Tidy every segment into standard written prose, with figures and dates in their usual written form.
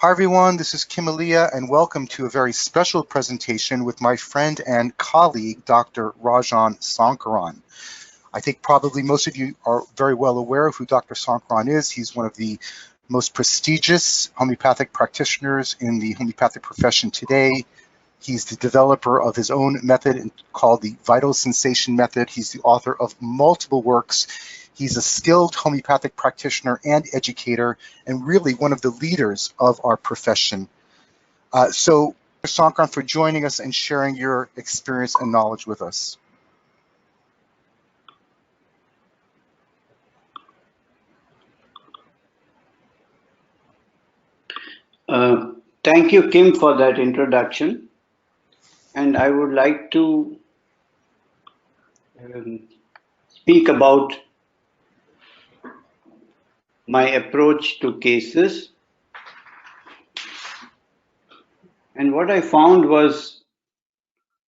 Hi everyone, this is Kim Aliyah, and welcome to a very special presentation with my friend and colleague, Dr. Rajan Sankaran. I think probably most of you are very well aware of who Dr. Sankaran is. He's one of the most prestigious homeopathic practitioners in the homeopathic profession today. He's the developer of his own method called the Vital Sensation Method. He's the author of multiple works. He's a skilled homeopathic practitioner and educator, and really one of the leaders of our profession. So, Dr. Sankaran, for joining us and sharing your experience and knowledge with us. Thank you, Kim, for that introduction. And I would like to speak about my approach to cases. And what I found was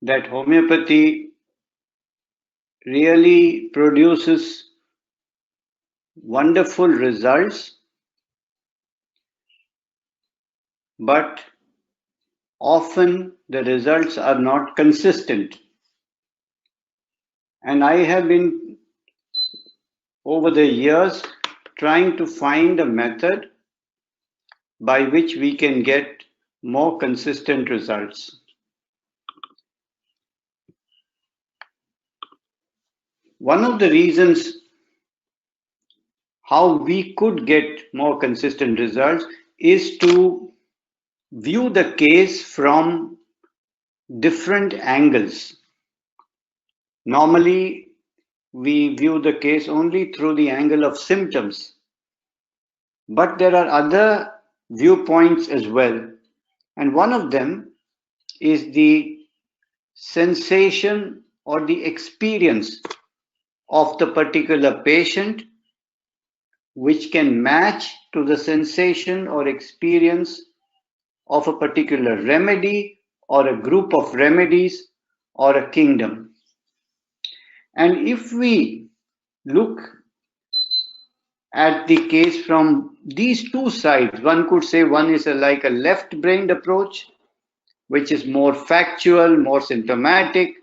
that homeopathy really produces wonderful results, but often the results are not consistent. And I have been, over the years, trying to find a method by which we can get more consistent results. One of the reasons how we could get more consistent results is to view the case from different angles. Normally, we view the case only through the angle of symptoms, but there are other viewpoints as well. And one of them is the sensation or the experience of the particular patient, which can match to the sensation or experience of a particular remedy or a group of remedies or a kingdom. And if we look at the case from these two sides, one could say one is like a left-brained approach, which is more factual, more symptomatic.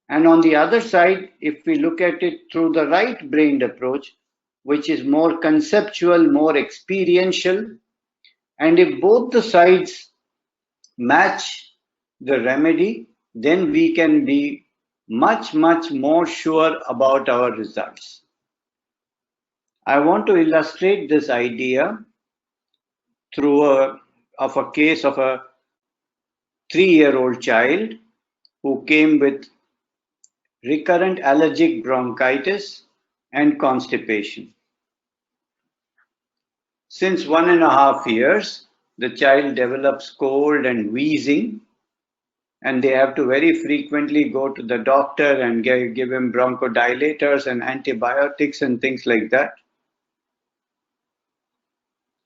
And on the other side, if we look at it through the right-brained approach, which is more conceptual, more experiential, and if both the sides match the remedy, then we can be much more sure about our results. I want to illustrate this idea through a case of a 3-year-old child who came with recurrent allergic bronchitis and constipation. Since 1.5 years, the child develops cold and wheezing, and they have to very frequently go to the doctor and give him bronchodilators and antibiotics and things like that.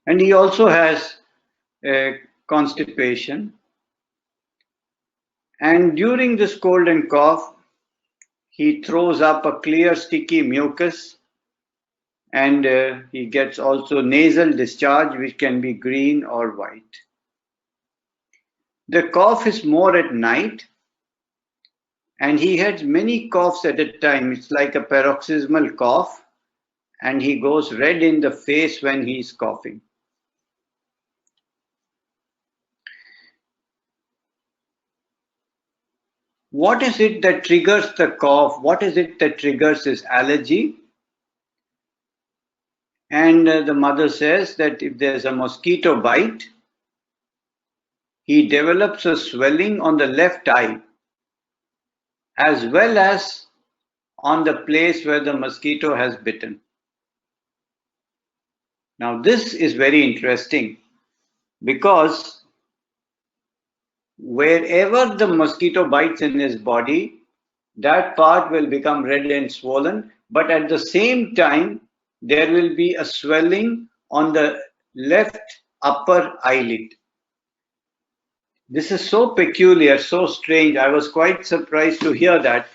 And he also has constipation. And during this cold and cough, he throws up a clear sticky mucus, and he gets also nasal discharge, which can be green or white. The cough is more at night, and he had many coughs at a time. It's like a paroxysmal cough, and he goes red in the face when he's coughing. What is it that triggers the cough? What is it that triggers his allergy? And the mother says that if there's a mosquito bite, he develops a swelling on the left eye, as well as on the place where the mosquito has bitten. Now, this is very interesting because wherever the mosquito bites in his body, that part will become red and swollen, but at the same time, there will be a swelling on the left upper eyelid. This is so peculiar, so strange. I was quite surprised to hear that.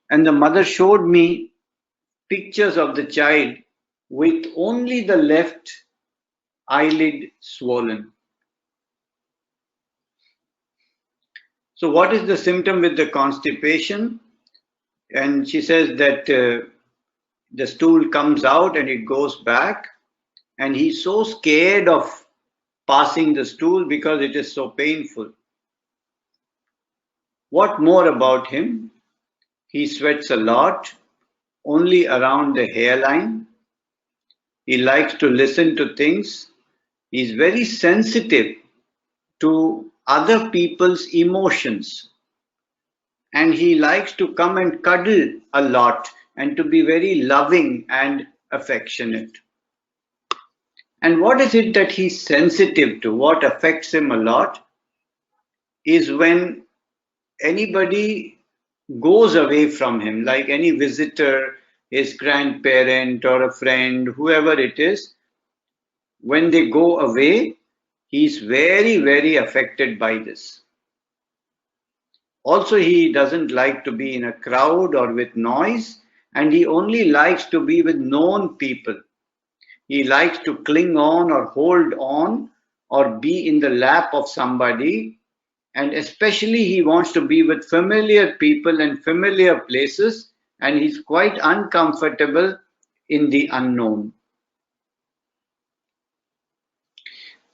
And the mother showed me pictures of the child with only the left eyelid swollen. So what is the symptom with the constipation? And she says that the stool comes out and it goes back, and he's so scared of passing the stool because it is so painful. What more about him? He sweats a lot, only around the hairline. He likes to listen to things. He's very sensitive to other people's emotions. And he likes to come and cuddle a lot and to be very loving and affectionate. And what is it that he's sensitive to? What affects him a lot is when anybody goes away from him, like any visitor, his grandparent or a friend, whoever it is, when they go away, he's very, very affected by this. Also, he doesn't like to be in a crowd or with noise, and he only likes to be with known people. He likes to cling on or hold on or be in the lap of somebody, and especially he wants to be with familiar people and familiar places, and he's quite uncomfortable in the unknown.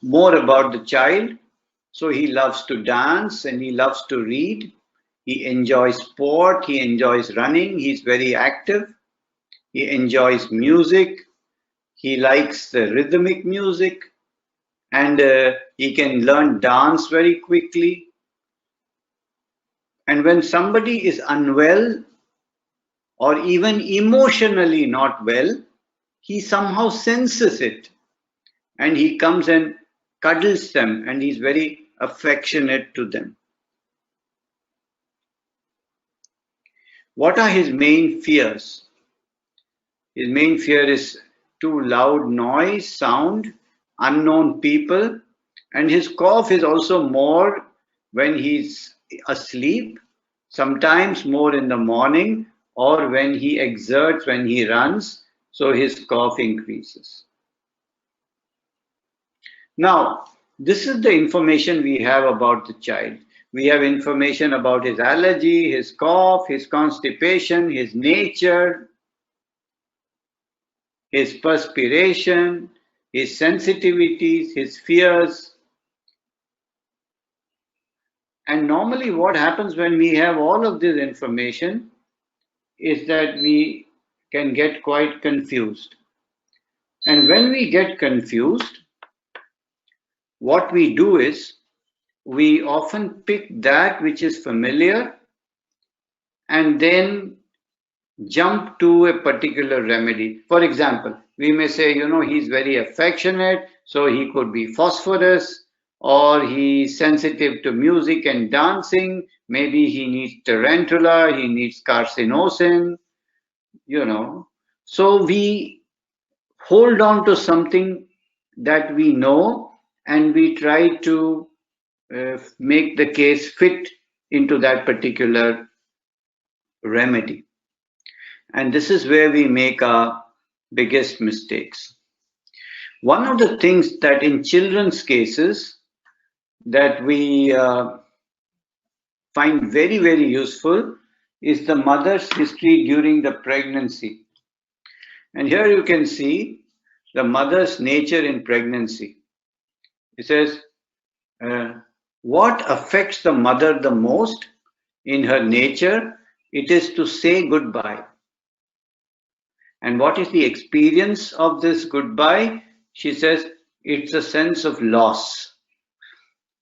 More about the child. So he loves to dance and he loves to read. He enjoys sport, he enjoys running, he's very active. He enjoys music, he likes the rhythmic music, and he can learn dance very quickly. And when somebody is unwell or even emotionally not well, he somehow senses it, and he comes and cuddles them, and he's very affectionate to them. What are his main fears? His main fear is too loud noise, sound, unknown people, and his cough is also more when he's asleep, sometimes more in the morning, or when he exerts, when he runs, so his cough increases. Now, this is the information we have about the child. We have information about his allergy, his cough, his constipation, his nature, his perspiration, his sensitivities, his fears. And normally what happens when we have all of this information is that we can get quite confused. And when we get confused, what we do is we often pick that which is familiar and then jump to a particular remedy. For example, we may say, he's very affectionate, so he could be phosphorus, or he's sensitive to music and dancing, maybe he needs tarantula, he needs carcinosin, So we hold on to something that we know and we try to make the case fit into that particular remedy. And this is where we make our biggest mistakes. One of the things that in children's cases that we find very, very useful is the mother's history during the pregnancy. And here you can see the mother's nature in pregnancy. It says, what affects the mother the most in her nature? It is to say goodbye. And what is the experience of this goodbye? She says, it's a sense of loss.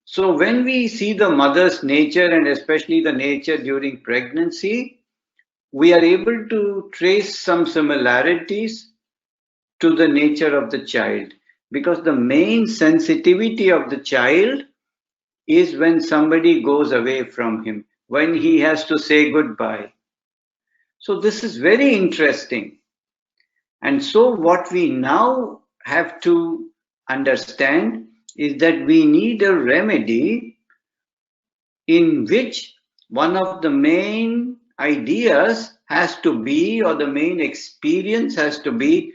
So when we see the mother's nature, and especially the nature during pregnancy, we are able to trace some similarities to the nature of the child, because the main sensitivity of the child is when somebody goes away from him, when he has to say goodbye. So this is very interesting. And so what we now have to understand is that we need a remedy in which one of the main ideas has to be, or the main experience has to be,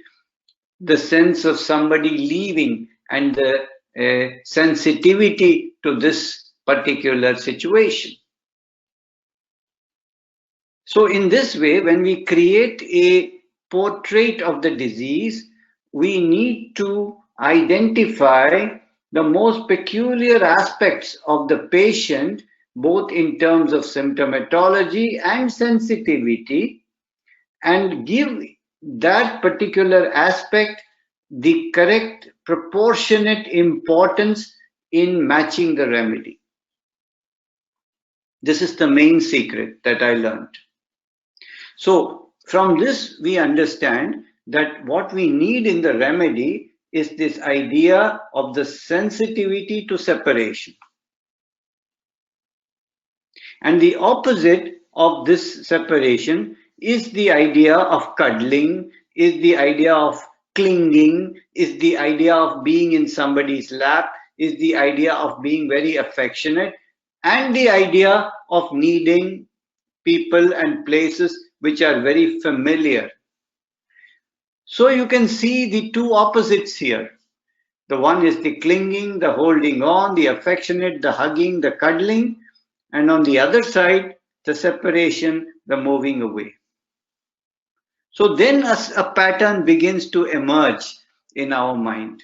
the sense of somebody leaving and the sensitivity to this particular situation. So in this way, when we create a portrait of the disease, we need to identify the most peculiar aspects of the patient, both in terms of symptomatology and sensitivity, and give that particular aspect the correct proportionate importance in matching the remedy. This is the main secret that I learned. So from this, we understand that what we need in the remedy is this idea of the sensitivity to separation. And the opposite of this separation is the idea of cuddling, is the idea of clinging, is the idea of being in somebody's lap, is the idea of being very affectionate, and the idea of needing people and places which are very familiar. So you can see the two opposites here. The one is the clinging, the holding on, the affectionate, the hugging, the cuddling, and on the other side, the separation, the moving away. So then a pattern begins to emerge in our mind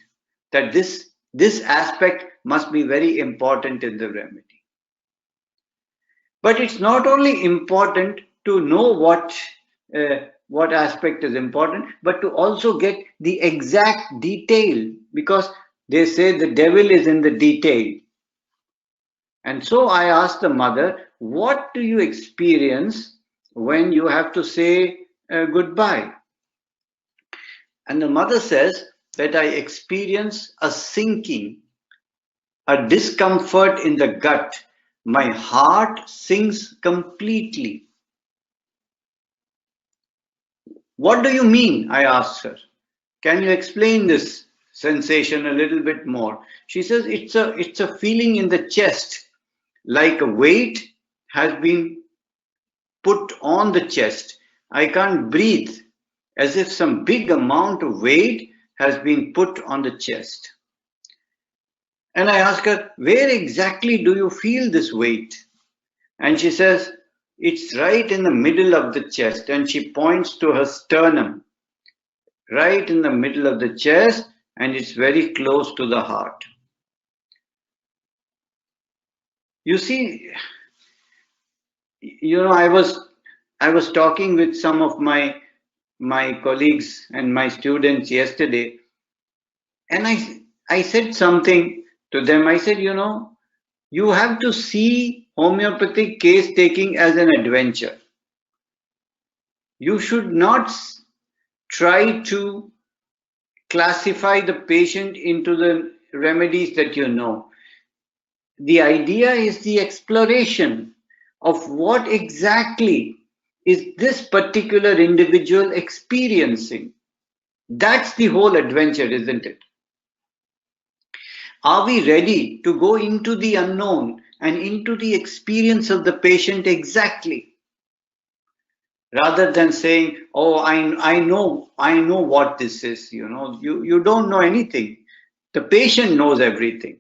that this aspect must be very important in the remedy. But it's not only important to know what aspect is important, but to also get the exact detail, because they say the devil is in the detail. And so I asked the mother, what do you experience when you have to say goodbye? And the mother says that I experience a sinking, a discomfort in the gut. My heart sinks completely. What do you mean? I asked her. Can you explain this sensation a little bit more? She says it's a feeling in the chest, like a weight has been put on the chest. I can't breathe, as if some big amount of weight has been put on the chest. And I ask her, where exactly do you feel this weight? And she says, it's right in the middle of the chest. And she points to her sternum, right in the middle of the chest, and it's very close to the heart. You see, I was talking with some of my colleagues and my students yesterday, and I said something to them. I said, you have to see homeopathic case taking as an adventure. You should not try to classify the patient into the remedies that you know. The idea is the exploration of what exactly is this particular individual experiencing. That's the whole adventure, isn't it? Are we ready to go into the unknown and into the experience of the patient exactly? Rather than saying, oh, I know what this is, you don't know anything. The patient knows everything.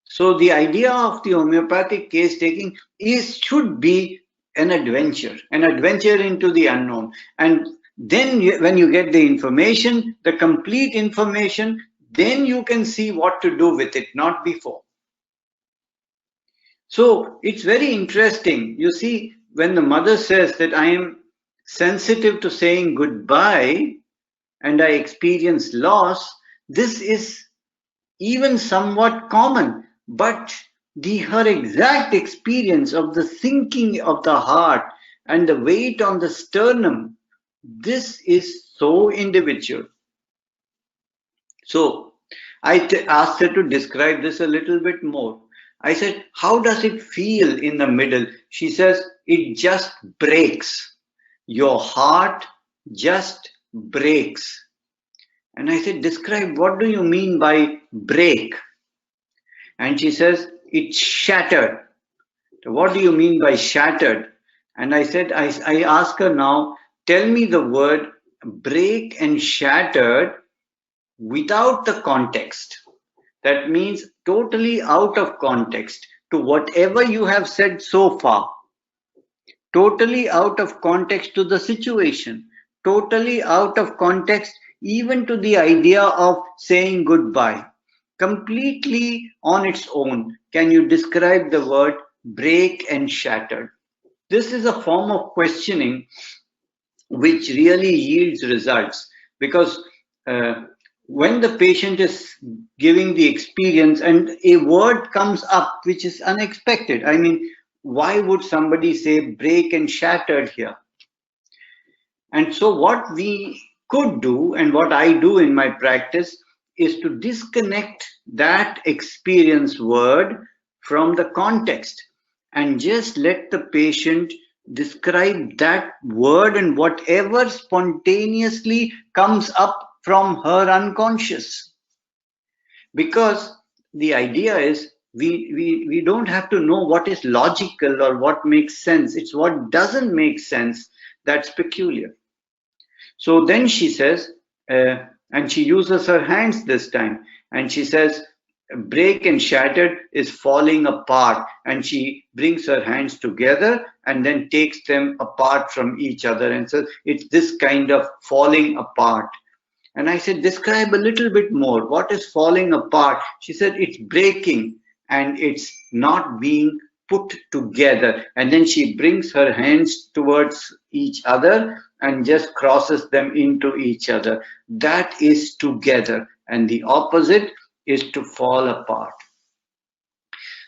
So the idea of the homeopathic case taking should be an adventure into the unknown. And then when you get the information, the complete information, then you can see what to do with it, not before. So it's very interesting. You see, when the mother says that I am sensitive to saying goodbye and I experience loss, this is even somewhat common, but her exact experience of the sinking of the heart and the weight on the sternum, this is so individual. So I asked her to describe this a little bit more. I said, how does it feel in the middle? She says, it just breaks. Your heart just breaks. And I said, describe, what do you mean by break? And she says, it's shattered. So what do you mean by shattered? And I said, I ask her now, tell me the word break and shattered without the context. That means totally out of context to whatever you have said so far. totally out of context to the situation, totally out of context even to the idea of saying goodbye. Completely on its own, can you describe the word break and shattered? This is a form of questioning which really yields results, because when the patient is giving the experience and a word comes up which is unexpected, I mean, why would somebody say break and shattered here? And so what we could do, and what I do in my practice, is to disconnect that experience word from the context and just let the patient describe that word and whatever spontaneously comes up from her unconscious. Because the idea is we don't have to know what is logical or what makes sense. It's what doesn't make sense that's peculiar. So then she says, and she uses her hands this time, and she says, break and shattered is falling apart, and she brings her hands together and then takes them apart from each other and says, it's this kind of falling apart. And I said, describe a little bit more. What is falling apart? She said, it's breaking and it's not being put together. And then she brings her hands towards each other and just crosses them into each other. That is together. And the opposite is to fall apart.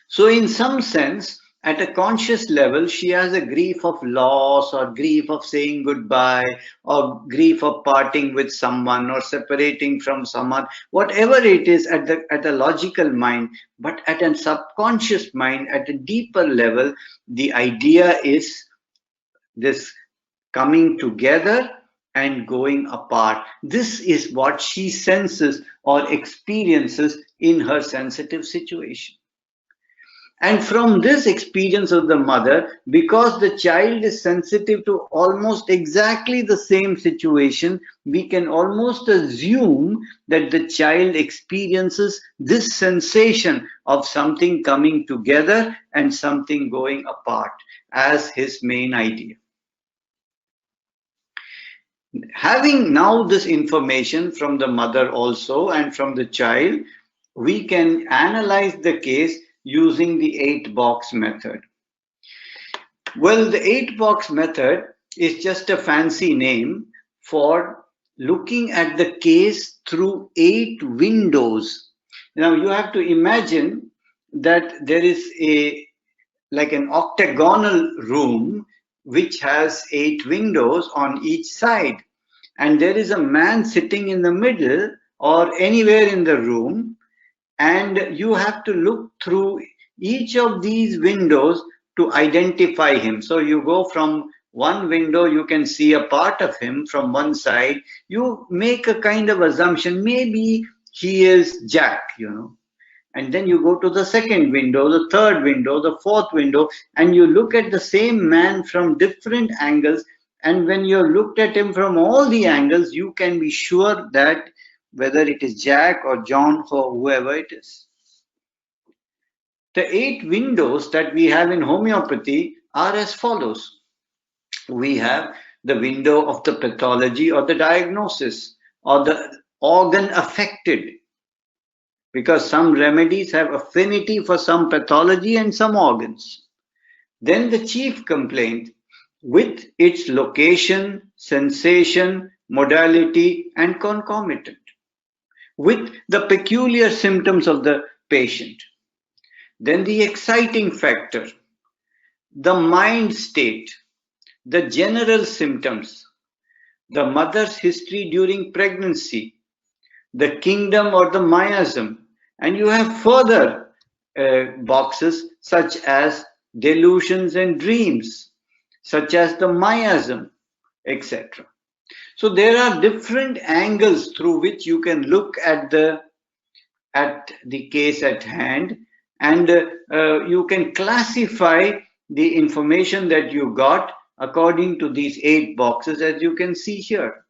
So in some sense, at a conscious level, she has a grief of loss or grief of saying goodbye or grief of parting with someone or separating from someone, whatever it is at a logical mind. But at a subconscious mind, at a deeper level, the idea is this coming together and going apart. This is what she senses or experiences in her sensitive situation. And from this experience of the mother, because the child is sensitive to almost exactly the same situation, we can almost assume that the child experiences this sensation of something coming together and something going apart as his main idea. Having now this information from the mother also and from the child, we can analyze the case using the 8-box method. Well, the 8-box method is just a fancy name for looking at the case through 8 windows. Now you have to imagine that there is like an octagonal room which has 8 windows on each side, and there is a man sitting in the middle or anywhere in the room, and you have to look through each of these windows to identify him. So you go from one window, you can see a part of him from one side. You make a kind of assumption, maybe he is Jack, you know. And then you go to the second window, the third window, the fourth window, and you look at the same man from different angles. And when you looked at him from all the angles, you can be sure that whether it is Jack or John or whoever it is. The 8 windows that we have in homeopathy are as follows. We have the window of the pathology or the diagnosis or the organ affected, because some remedies have affinity for some pathology and some organs. Then the chief complaint with its location, sensation, modality, and concomitant, with the peculiar symptoms of the patient. Then the exciting factor, the mind state, the general symptoms, the mother's history during pregnancy, the kingdom or the miasm, and you have further boxes such as delusions and dreams, such as the miasm, etc. So there are different angles through which you can look at the case at hand, and you can classify the information that you got according to these 8 boxes, as you can see here.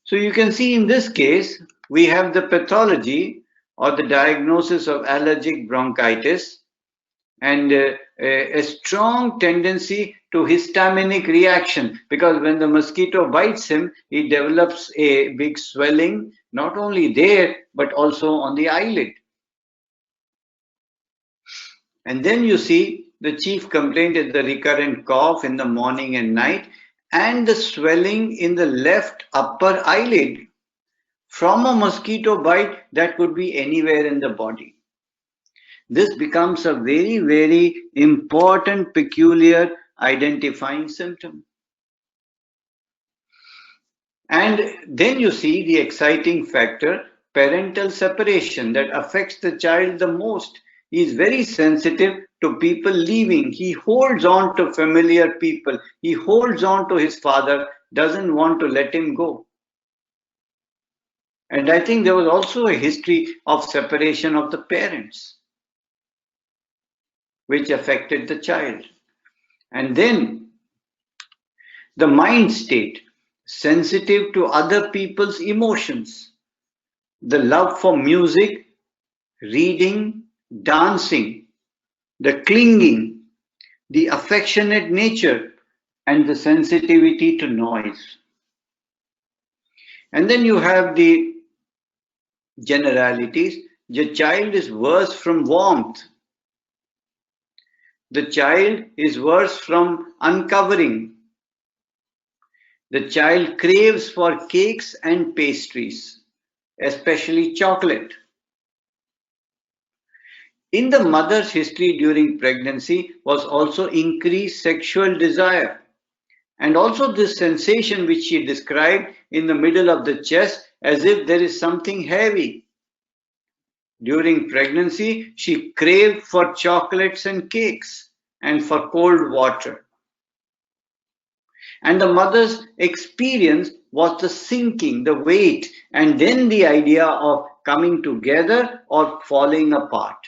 So you can see in this case, we have the pathology or the diagnosis of allergic bronchitis, and a strong tendency to histaminic reaction, because when the mosquito bites him, he develops a big swelling, not only there, but also on the eyelid. And then you see the chief complaint is the recurrent cough in the morning and night, and the swelling in the left upper eyelid from a mosquito bite that could be anywhere in the body. This becomes a very, very important, peculiar identifying symptom. And then you see the exciting factor, parental separation, that affects the child the most. He is very sensitive to people leaving. He holds on to familiar people. He holds on to his father, doesn't want to let him go. And I think there was also a history of separation of the parents, which affected the child. And then the mind state, sensitive to other people's emotions, the love for music, reading, dancing, the clinging, the affectionate nature, and the sensitivity to noise. And then you have the generalities. The child is worse from warmth. The child is worse from uncovering. The child craves for cakes and pastries, especially chocolate. In the mother's history during pregnancy was also increased sexual desire, and also this sensation which she described in the middle of the chest as if there is something heavy. During pregnancy, she craved for chocolates and cakes and for cold water. And the mother's experience was the sinking, the weight, and then the idea of coming together or falling apart,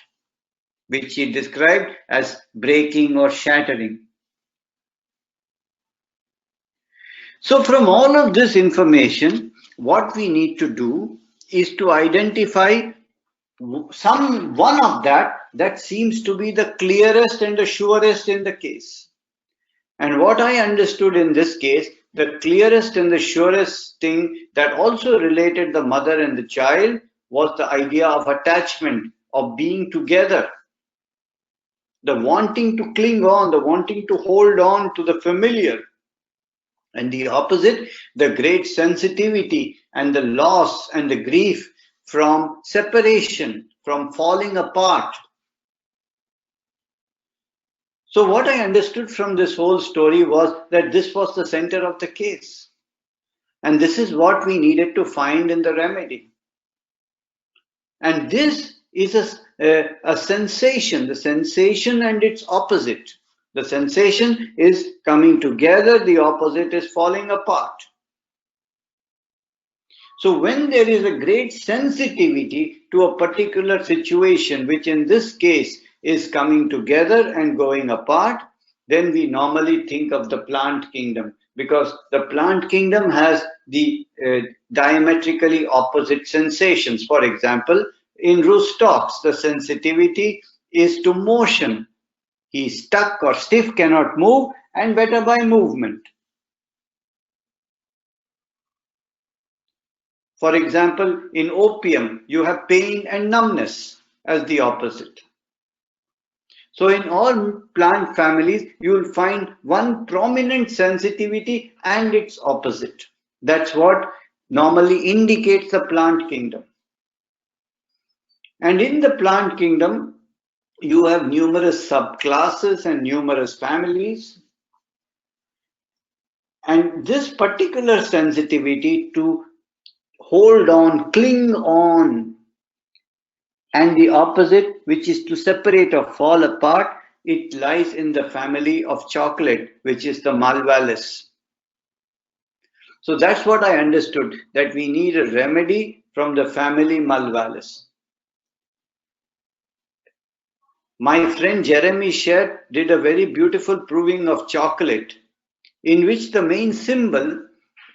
which she described as breaking or shattering. So from all of this information, what we need to do is to identify one of that seems to be the clearest and the surest in the case. And what I understood in this case, the clearest and the surest thing that also related the mother and the child was the idea of attachment, of being together, the wanting to cling on, the wanting to hold on to the familiar. And the opposite, the great sensitivity and the loss and the grief from separation, from falling apart. So what I understood from this whole story was that this was the center of the case. And this is what we needed to find in the remedy. And this is a sensation, the sensation and its opposite. The sensation is coming together, the opposite is falling apart. So when there is a great sensitivity to a particular situation, which in this case is coming together and going apart, then we normally think of the plant kingdom, because the plant kingdom has the diametrically opposite sensations. For example, in roostocks, the sensitivity is to motion. He is stuck or stiff, cannot move, and better by movement. For example, in opium, you have pain and numbness as the opposite. So in all plant families, you will find one prominent sensitivity and its opposite. That's what normally indicates the plant kingdom. And in the plant kingdom, you have numerous subclasses and numerous families. And this particular sensitivity to hold on, cling on, and the opposite, which is to separate or fall apart, it lies in the family of chocolate, which is the Malvales. So that's what I understood, that we need a remedy from the family Malvales. My friend Jeremy Sher did a very beautiful proving of chocolate, in which the main symbol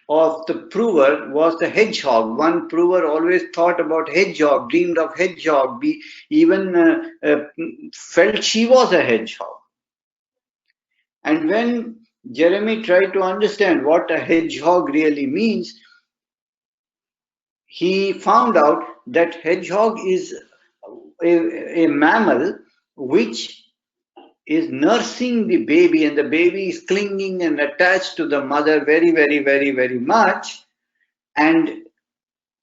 of the prover was the hedgehog. One prover always thought about hedgehog, dreamed of hedgehog, even felt she was a hedgehog. And when Jeremy tried to understand what a hedgehog really means, he found out that hedgehog is a mammal which is nursing the baby, and the baby is clinging and attached to the mother very, very, very, very much. And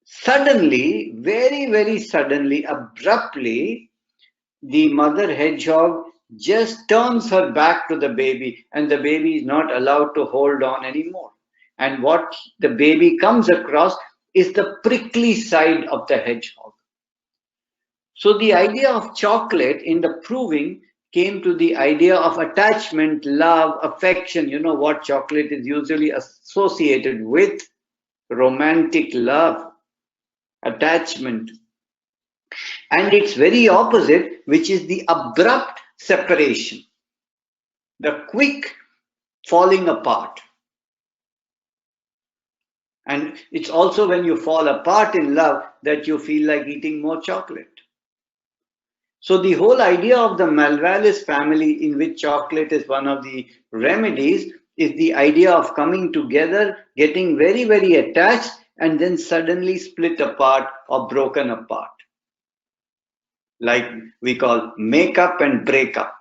suddenly, very, very suddenly, abruptly, the mother hedgehog just turns her back to the baby, and the baby is not allowed to hold on anymore. And what the baby comes across is the prickly side of the hedgehog. So the idea of chocolate in the proving came to the idea of attachment, love, affection. You know what chocolate is usually associated with? Romantic love, attachment. And its very opposite, which is the abrupt separation, the quick falling apart. And it's also when you fall apart in love that you feel like eating more chocolate. So the whole idea of the Malvales family, in which chocolate is one of the remedies, is the idea of coming together, getting very, very attached, and then suddenly split apart or broken apart. Like we call make up and break up.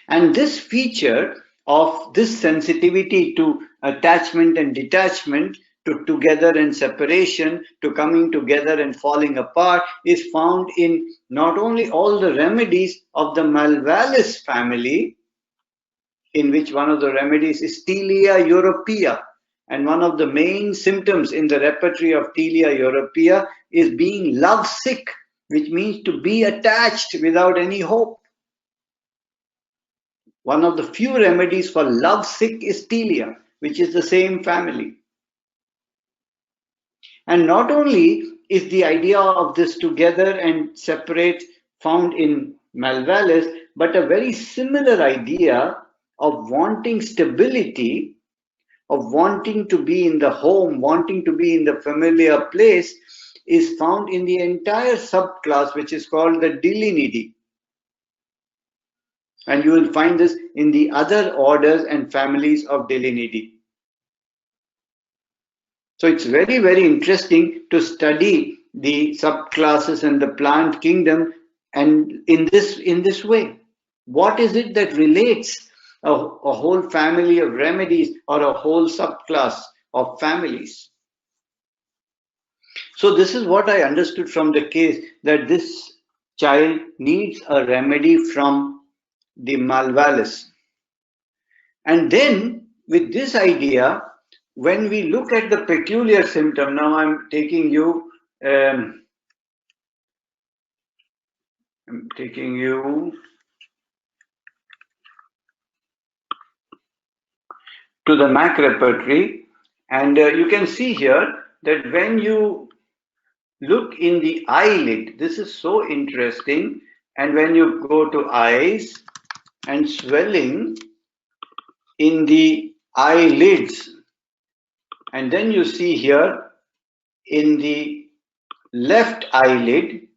And this feature of this sensitivity to attachment and detachment, to together and separation, to coming together and falling apart, is found in not only all the remedies of the Malvales family, in which one of the remedies is Tilia europea, and one of the main symptoms in the repertory of Tilia europea is being lovesick, which means to be attached without any hope. One of the few remedies for lovesick is Tilia, which is the same family. And not only is the idea of this together and separate found in Malvales, but a very similar idea of wanting stability, of wanting to be in the home, wanting to be in the familiar place, is found in the entire subclass, which is called the Dilinidae. And you will find this in the other orders and families of Dilinidae. So it's very, very interesting to study the subclasses and the plant kingdom, and in this way. What is it that relates a whole family of remedies or a whole subclass of families? So this is what I understood from the case, that this child needs a remedy from the Malvales. And then with this idea, when we look at the peculiar symptom, now I'm taking you to the MAC repertory, and you can see here that when you look in the eyelid, this is so interesting, and when you go to eyes and swelling in the eyelids, and then you see here in the left eyelid,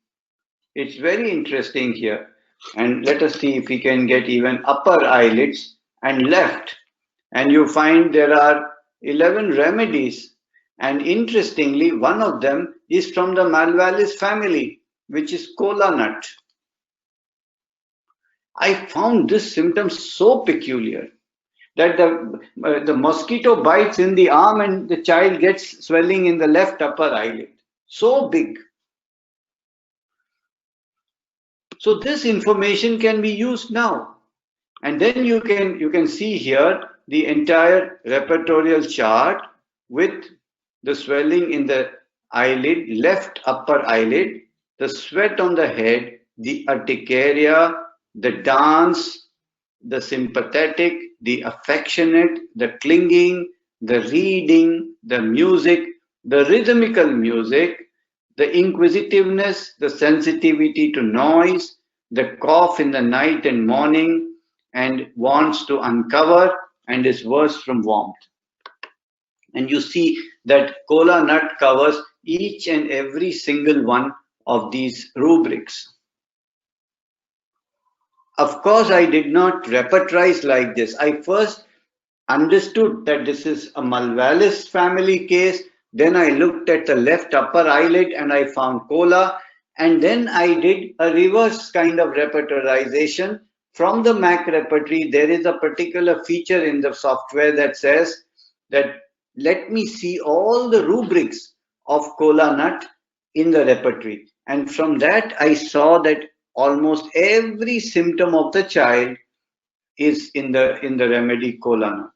it's very interesting here. And let us see if we can get even upper eyelids and left. And you find there are 11 remedies. And interestingly, one of them is from the Malvales family, which is kola nut. I found this symptom so peculiar that the mosquito bites in the arm and the child gets swelling in the left upper eyelid. So big. So this information can be used now. And then you can see here the entire repertorial chart with the swelling in the eyelid, left upper eyelid, the sweat on the head, the urticaria, the dance, the sympathetic, the affectionate, the clinging, the reading, the music, the rhythmical music, the inquisitiveness, the sensitivity to noise, the cough in the night and morning, and wants to uncover, and is worse from warmth. And you see that kola nut covers each and every single one of these rubrics. Of course, I did not repertorize like this. I first understood that this is a Malvales family case. Then I looked at the left upper eyelid and I found kola. And then I did a reverse kind of repertorization. From the Mac repertory, there is a particular feature in the software that says that let me see all the rubrics of kola nut in the repertory. And from that, I saw that almost every symptom of the child is in the remedy kola nut.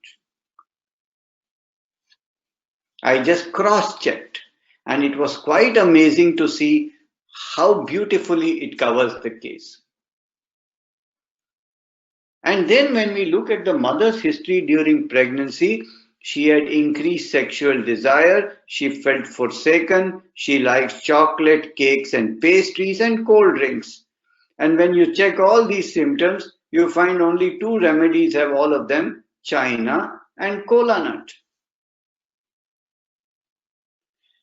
I just cross-checked, and it was quite amazing to see how beautifully it covers the case. And then when we look at the mother's history during pregnancy, she had increased sexual desire, she felt forsaken, she likes chocolate, cakes and pastries and cold drinks. And when you check all these symptoms, you find only two remedies have all of them, China and kola nut.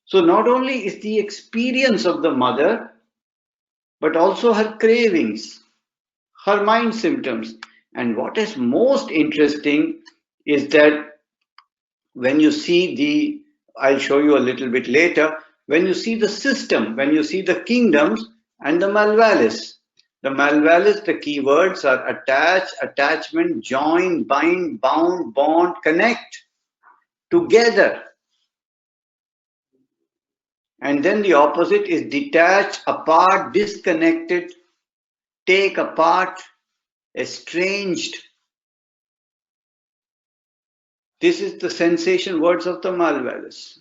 So not only is the experience of the mother, but also her cravings, her mind symptoms. And what is most interesting is that when you see the, I'll show you a little bit later, when you see the system, when you see the kingdoms and the Malvales. The Malvales, the keywords are attach, attachment, join, bind, bound, bond, connect, together. And then the opposite is detach, apart, disconnected, take apart, estranged. This is the sensation words of the Malvales.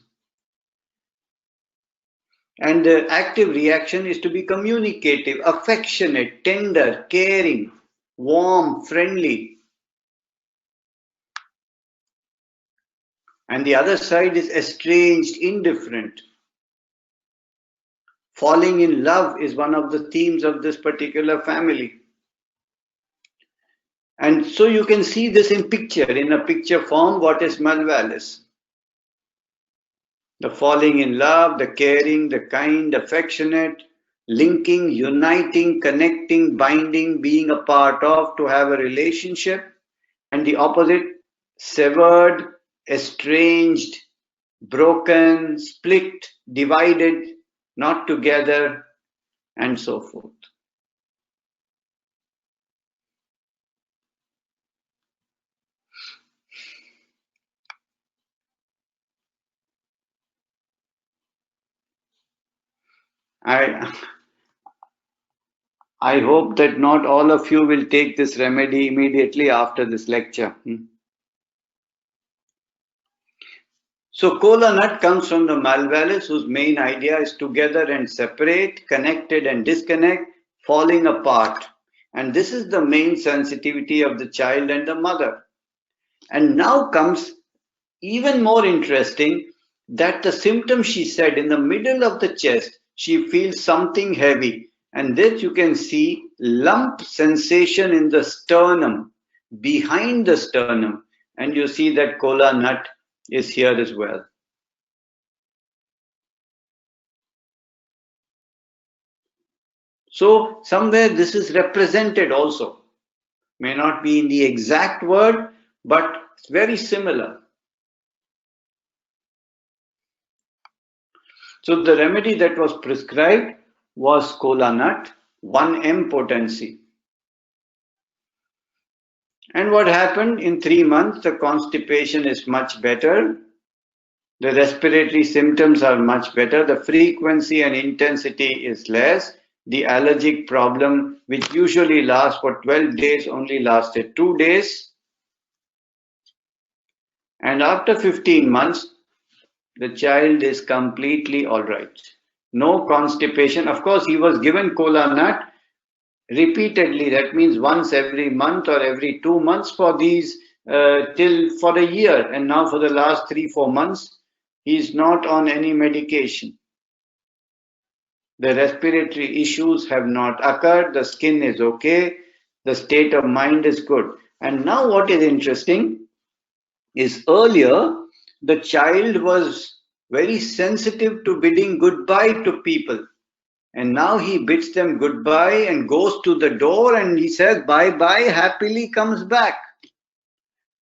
And the active reaction is to be communicative, affectionate, tender, caring, warm, friendly. And the other side is estranged, indifferent. Falling in love is one of the themes of this particular family. And so you can see this in a picture form, what is Malvales. The falling in love, the caring, the kind, affectionate, linking, uniting, connecting, binding, being a part of, to have a relationship. And the opposite, severed, estranged, broken, split, divided, not together, and so forth. I hope that not all of you will take this remedy immediately after this lecture. So kola nut comes from the Malvales, whose main idea is together and separate, connected and disconnect, falling apart. And this is the main sensitivity of the child and the mother. And now comes even more interesting that the symptom, she said, in the middle of the chest, she feels something heavy. And this you can see lump sensation in the sternum, behind the sternum. And you see that kola nut is here as well. So somewhere this is represented also. May not be in the exact word, but it's very similar. So the remedy that was prescribed was kola nut, 1 potency. And what happened in 3 months? The constipation is much better. The respiratory symptoms are much better. The frequency and intensity is less. The allergic problem, which usually lasts for 12 days, only lasted 2 days. And after 15 months, the child is completely all right. No constipation. Of course, he was given kola nut repeatedly. That means once every month or every 2 months for these for a year. And now for the last 3-4 months, he is not on any medication. The respiratory issues have not occurred. The skin is okay. The state of mind is good. And now what is interesting is earlier, the child was very sensitive to bidding goodbye to people. And now he bids them goodbye and goes to the door and he says bye-bye, happily comes back.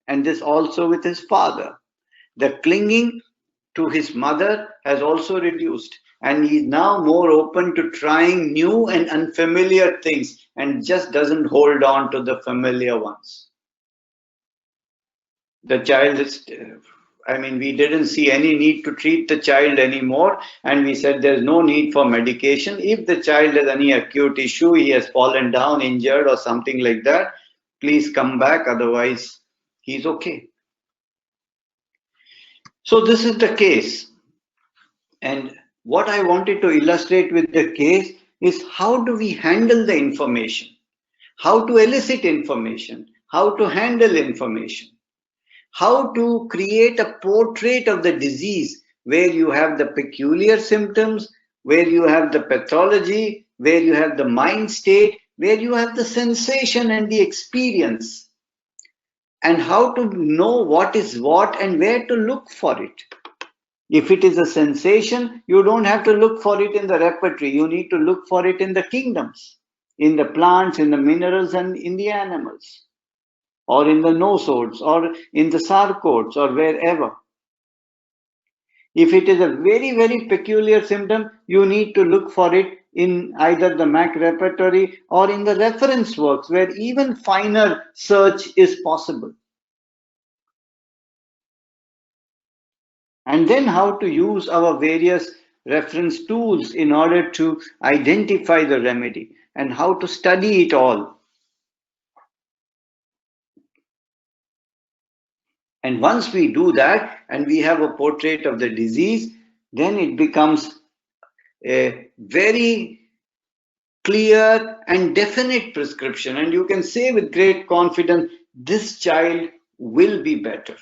And this also with his father. The clinging to his mother has also reduced. And he is now more open to trying new and unfamiliar things and just doesn't hold on to the familiar ones. The child is, we didn't see any need to treat the child anymore, and we said there's no need for medication. If the child has any acute issue, he has fallen down, injured or something like that, please come back, otherwise he's okay. So this is the case. And what I wanted to illustrate with the case is how do we handle the information, how to elicit information, how to handle information. How to create a portrait of the disease where you have the peculiar symptoms, where you have the pathology, where you have the mind state, where you have the sensation and the experience, and how to know what is what and where to look for it. If it is a sensation, you don't have to look for it in the repertory. You need to look for it in the kingdoms, in the plants, in the minerals, and in the animals, or in the nosodes, or in the sarcodes, or wherever. If it is a very, very peculiar symptom, you need to look for it in either the MAC repertory or in the reference works, where even finer search is possible. And then how to use our various reference tools in order to identify the remedy, and how to study it all. And once we do that and we have a portrait of the disease, then it becomes a very clear and definite prescription. And you can say with great confidence, this child will be better.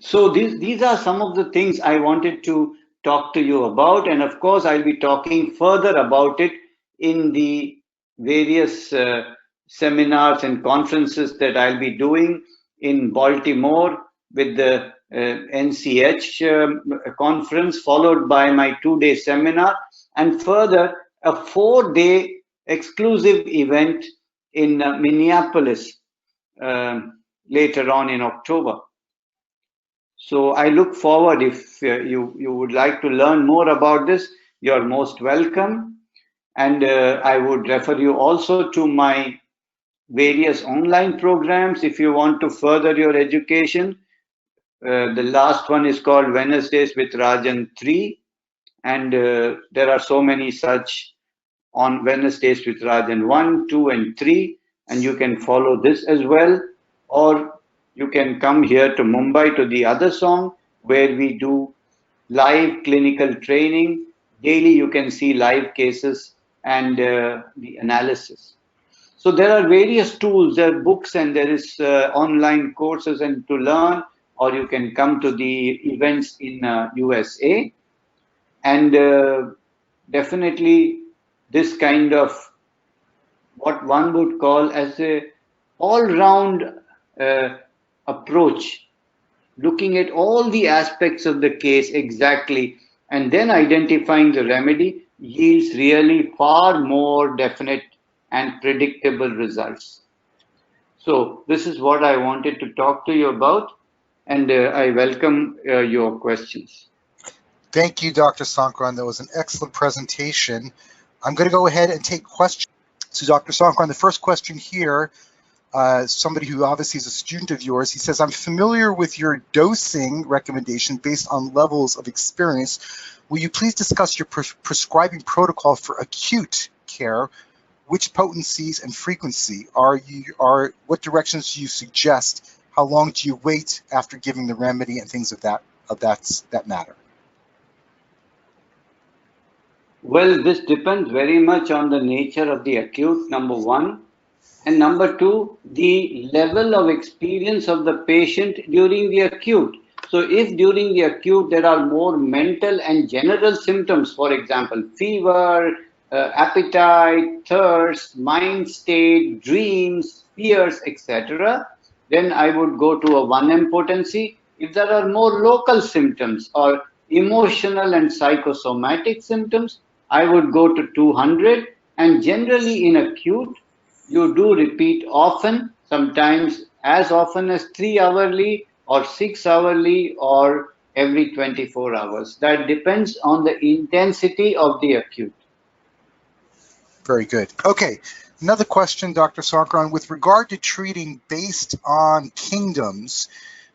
So these are some of the things I wanted to talk to you about. And of course, I'll be talking further about it in the various seminars and conferences that I'll be doing in Baltimore with the NCH conference, followed by my 2-day seminar, and further a 4-day exclusive event in Minneapolis later on in October. So I look forward, if you would like to learn more about this, you're most welcome. And I would refer you also to my various online programs if you want to further your education. The last one is called Wednesdays with Rajan 3, and there are so many such on Wednesdays with Rajan 1, 2, and 3, and you can follow this as well, or you can come here to Mumbai to the other song where we do live clinical training. Daily you can see live cases and the analysis. So there are various tools, there are books, and there is online courses and to learn, or you can come to the events in USA. And definitely this kind of what one would call as a all-round approach, looking at all the aspects of the case exactly, and then identifying the remedy, yields really far more definite and predictable results. So this is what I wanted to talk to you about, and I welcome your questions. Thank you, Dr. Sankaran. That was an excellent presentation. I'm going to go ahead and take questions. So Dr. Sankaran, the first question here, somebody who obviously is a student of yours, he says, I'm familiar with your dosing recommendation based on levels of experience. Will you please discuss your prescribing protocol for acute care? Which potencies and frequency what directions do you suggest? How long do you wait after giving the remedy and things of that matter? Well, this depends very much on the nature of the acute, number one. And number two, the level of experience of the patient during the acute. So if during the acute there are more mental and general symptoms, for example, fever, appetite, thirst, mind state, dreams, fears, etc., then I would go to a 1M potency. If there are more local symptoms or emotional and psychosomatic symptoms, I would go to 200. And generally in acute, you do repeat often, sometimes as often as 3 hourly or 6 hourly or every 24 hours. That depends on the intensity of the acute. Very good. Okay, another question, Dr. Sankaran. With regard to treating based on kingdoms,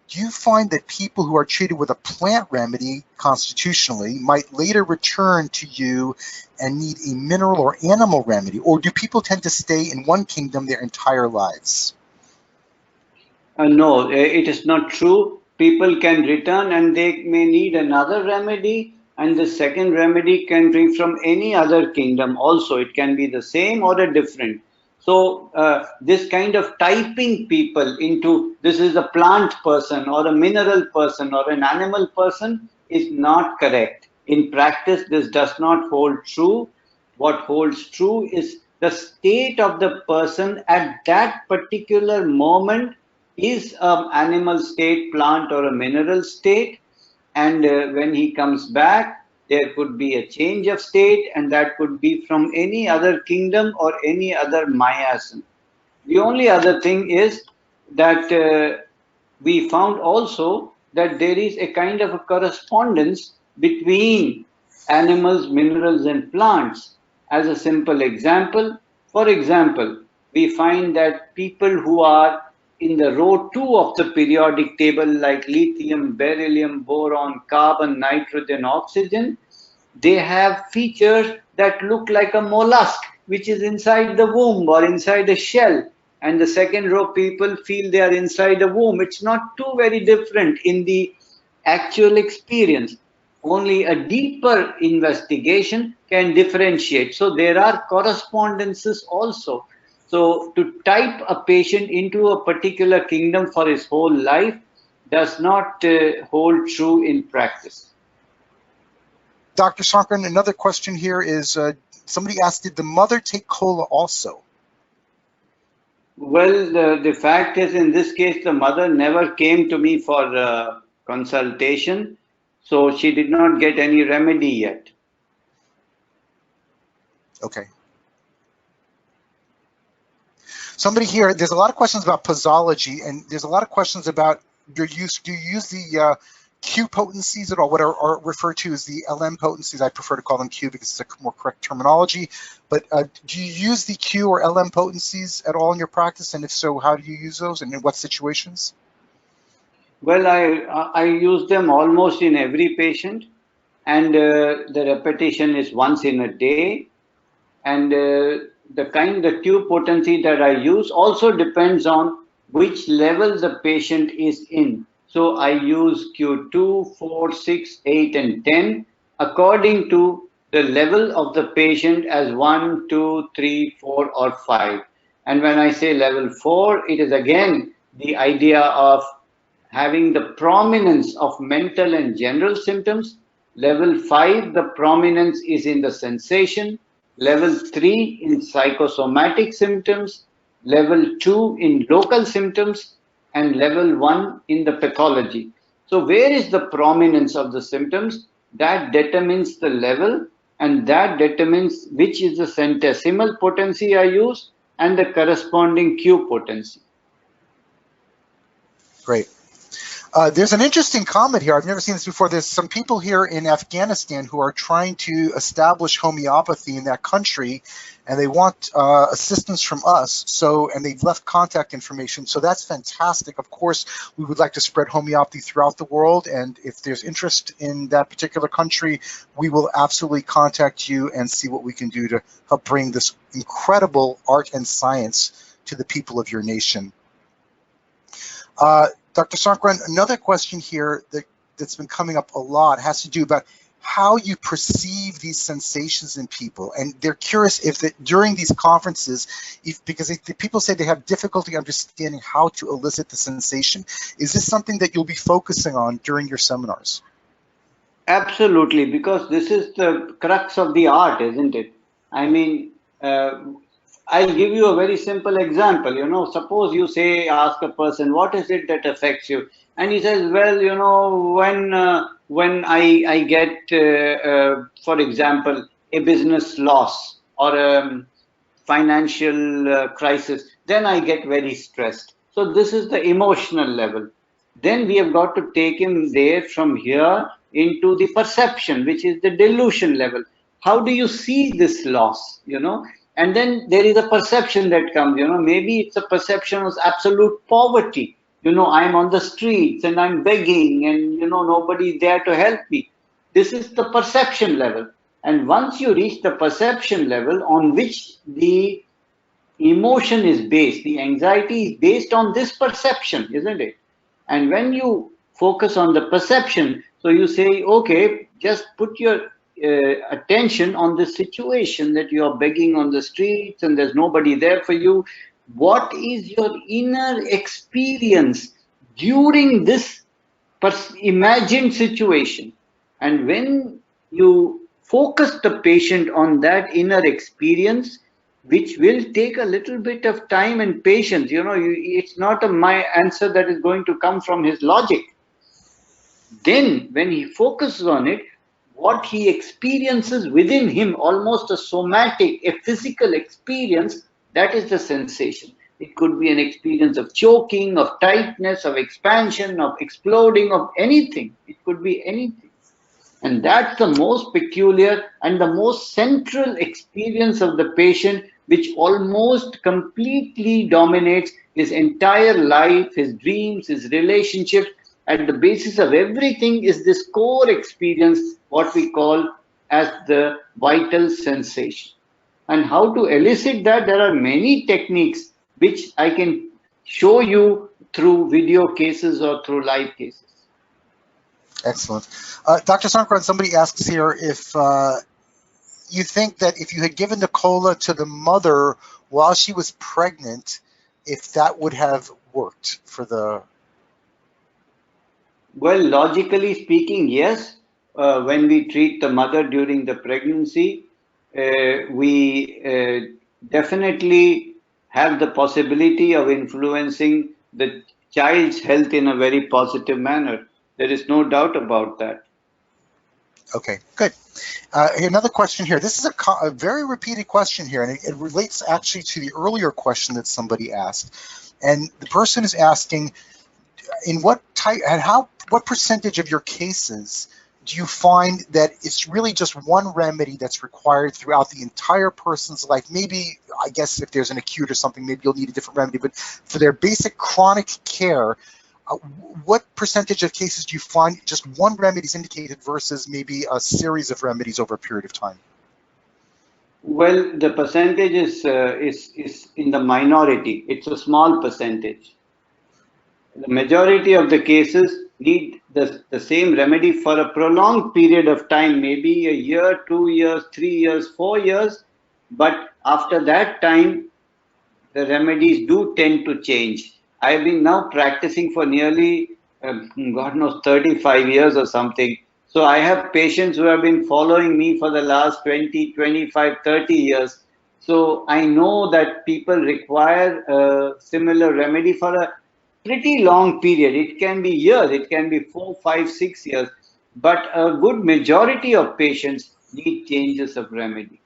do you find that people who are treated with a plant remedy constitutionally might later return to you and need a mineral or animal remedy? Or do people tend to stay in one kingdom their entire lives? No, it is not true. People can return and they may need another remedy, and the second remedy can be from any other kingdom also. It can be the same or a different. So this kind of typing people into this is a plant person or a mineral person or an animal person is not correct. In practice, this does not hold true. What holds true is the state of the person at that particular moment is an animal state, plant, or a mineral state. And when he comes back, there could be a change of state, and that could be from any other kingdom or any other miasm. The only other thing is that we found also that there is a kind of a correspondence between animals, minerals, and plants. As a simple example, for example, we find that people who are in the row 2 of the periodic table, like lithium, beryllium, boron, carbon, nitrogen, oxygen, they have features that look like a mollusk, which is inside the womb or inside a shell. And the second row people feel they are inside a womb. It's not too very different in the actual experience. Only a deeper investigation can differentiate. So there are correspondences also. So to type a patient into a particular kingdom for his whole life does not hold true in practice. Dr. Sankaran, another question here is, somebody asked, did the mother take cola also? Well, the fact is, in this case, the mother never came to me for consultation, so she did not get any remedy yet. Okay. Somebody here, there's a lot of questions about posology, and there's a lot of questions about your use. Do you use the Q potencies at all? What are referred to as the LM potencies? I prefer to call them Q because it's a more correct terminology. But do you use the Q or LM potencies at all in your practice? And if so, how do you use those, and in what situations? Well, I use them almost in every patient, and the repetition is once in a day. And the Q potency that I use also depends on which level the patient is in. So I use Q2, 4, 6, 8, and 10 according to the level of the patient as 1, 2, 3, 4, or 5. And when I say level 4, it is again the idea of having the prominence of mental and general symptoms. Level 5, the prominence is in the sensation. Level 3 in psychosomatic symptoms. Level 2 in local symptoms. And level 1 in the pathology. So where is the prominence of the symptoms? That determines the level, and that determines which is the centesimal potency I use and the corresponding Q potency. Great. There's an interesting comment here. I've never seen this before. There's some people here in Afghanistan who are trying to establish homeopathy in that country, and they want assistance from us. So, and they've left contact information. So that's fantastic. Of course, we would like to spread homeopathy throughout the world. And if there's interest in that particular country, we will absolutely contact you and see what we can do to help bring this incredible art and science to the people of your nation. Dr. Sankaran, another question here that's been coming up a lot has to do about how you perceive these sensations in people. And they're curious if during these conferences, because people say they have difficulty understanding how to elicit the sensation. Is this something that you'll be focusing on during your seminars? Absolutely, because this is the crux of the art, isn't it? I mean, I'll give you a very simple example. Suppose you say, ask a person, what is it that affects you? And he says, well, when I get, for example, a business loss or a financial crisis, then I get very stressed. So this is the emotional level. Then we have got to take him there from here into the perception, which is the delusion level. How do you see this loss? And then there is a perception that comes. Maybe it's a perception of absolute poverty. I'm on the streets and I'm begging, and nobody's there to help me. This is the perception level. And once you reach the perception level on which the emotion is based, the anxiety is based on this perception, isn't it? And when you focus on the perception, so you say, okay, just put your attention on the situation that you are begging on the streets and there's nobody there for you. What is your inner experience during this imagined situation? And when you focus the patient on that inner experience, which will take a little bit of time and patience, it's not my answer that is going to come from his logic. Then when he focuses on it, what he experiences within him, almost a somatic, a physical experience, that is the sensation. It could be an experience of choking, of tightness, of expansion, of exploding, of anything. It could be anything. And that's the most peculiar and the most central experience of the patient, which almost completely dominates his entire life, his dreams, his relationships. At the basis of everything is this core experience, what we call as the vital sensation. And how to elicit that? There are many techniques which I can show you through video cases or through live cases. Excellent. Dr. Sankaran, somebody asks here if you think that if you had given the cola to the mother while she was pregnant, if that would have worked for the... Well, logically speaking, yes. When we treat the mother during the pregnancy, we definitely have the possibility of influencing the child's health in a very positive manner. There is no doubt about that. Okay, good. Another question here. This is a very repeated question here, and it relates actually to the earlier question that somebody asked. And the person is asking, in what percentage of your cases do you find that it's really just one remedy that's required throughout the entire person's life? Maybe, I guess if there's an acute or something, maybe you'll need a different remedy, but for their basic chronic care, what percentage of cases do you find just one remedy is indicated versus maybe a series of remedies over a period of time? Well, the percentage is in the minority. It's a small percentage. The majority of the cases need the same remedy for a prolonged period of time, maybe a year, 2 years, 3 years, 4 years. But after that time, the remedies do tend to change. I've been now practicing for nearly, God knows, 35 years or something. So I have patients who have been following me for the last 20, 25, 30 years. So I know that people require a similar remedy for a pretty long period. It can be years, it can be 4, 5, 6 years. But a good majority of patients need changes of remedy.